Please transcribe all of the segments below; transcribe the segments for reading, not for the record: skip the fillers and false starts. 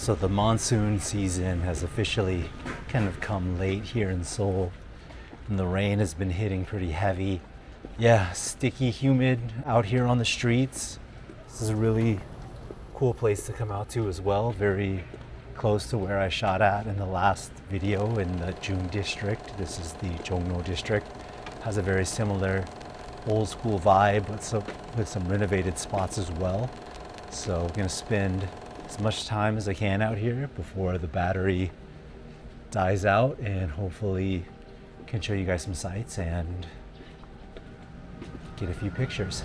So the monsoon season has officially kind of come late here in Seoul, and the rain has been hitting pretty heavy. Yeah, sticky, humid out here on the streets. This is a really cool place to come out to as well. Very close to where I shot at in the last video in the Jongno District. This is the Jongno District. Has a very similar old school vibe with some renovated spots as well. So I'm gonna spend as much time as I can out here before the battery dies out, and hopefully can show you guys some sights and get a few pictures.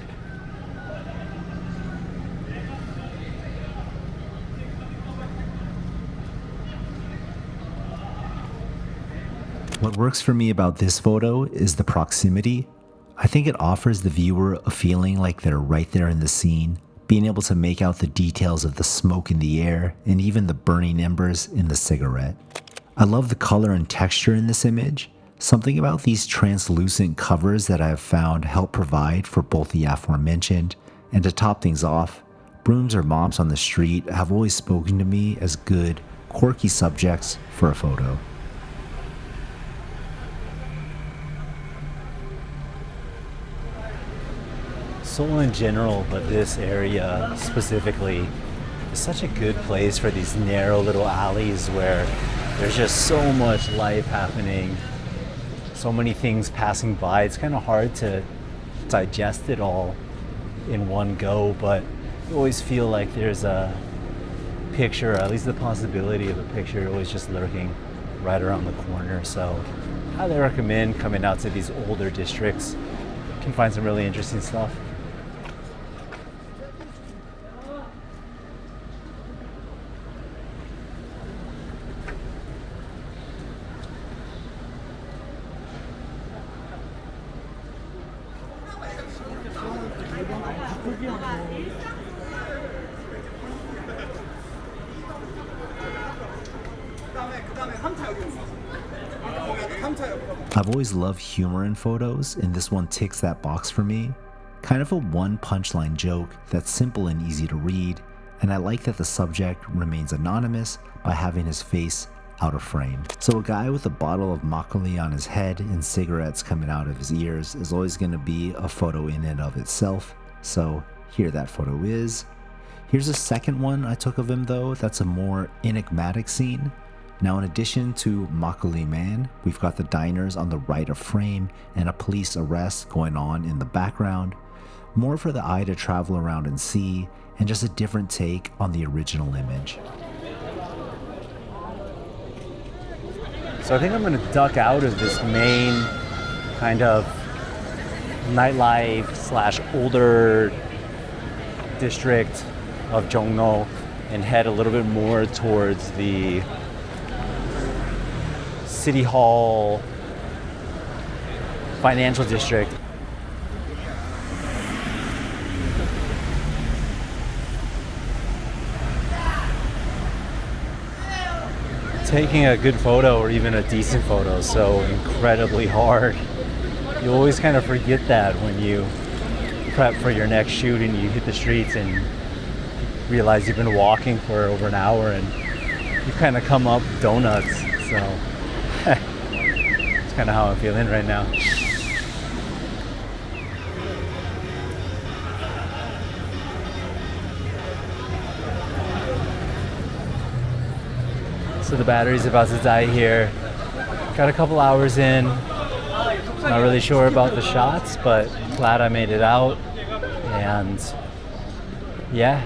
What works for me about this photo is the proximity. I think it offers the viewer a feeling like they're right there in the scene, being able to make out the details of the smoke in the air and even the burning embers in the cigarette. I love the color and texture in this image. Something about these translucent covers that I have found help provide for both the aforementioned, and to top things off, brooms or mops on the street have always spoken to me as good, quirky subjects for a photo. Seoul in general, but this area specifically is such a good place for these narrow little alleys where there's just so much life happening, so many things passing by. It's kind of hard to digest it all in one go, but you always feel like there's a picture, or at least the possibility of a picture, always just lurking right around the corner. So I highly recommend coming out to these older districts. You can find some really interesting stuff. I've always loved humor in photos, and this one ticks that box for me. Kind of a one punchline joke that's simple and easy to read, and I like that the subject remains anonymous by having his face out of frame. So a guy with a bottle of makgeolli on his head and cigarettes coming out of his ears is always going to be a photo in and of itself. So here that photo is. Here's a second one I took of him though, that's a more enigmatic scene. Now in addition to Makgeolli Man, we've got the diners on the right of frame and a police arrest going on in the background. More for the eye to travel around and see, and just a different take on the original image. So I think I'm gonna duck out of this main kind of nightlife slash older district of Jongno and head a little bit more towards the City Hall financial district. Taking a good photo or even a decent photo is so incredibly hard. You always kind of forget that when you prep for your next shoot and you hit the streets and realize you've been walking for over an hour and you kind of come up donuts. So it's kind of how I'm feeling right now. So the battery's about to die here. Got a couple hours in. Not really sure about the shots, but glad I made it out. And yeah,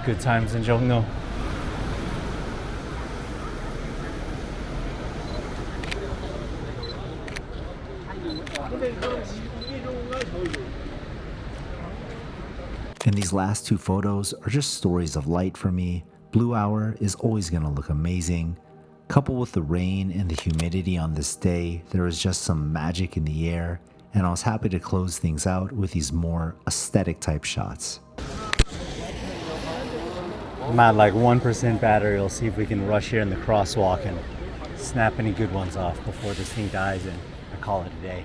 good times in Jongno. And these last two photos are just stories of light for me. Blue hour is always going to look amazing. Coupled with the rain and the humidity on this day, there is just some magic in the air, and I was happy to close things out with these more aesthetic type shots. I'm at like 1% battery. We'll see if we can rush here in the crosswalk and snap any good ones off before this thing dies and I call it a day.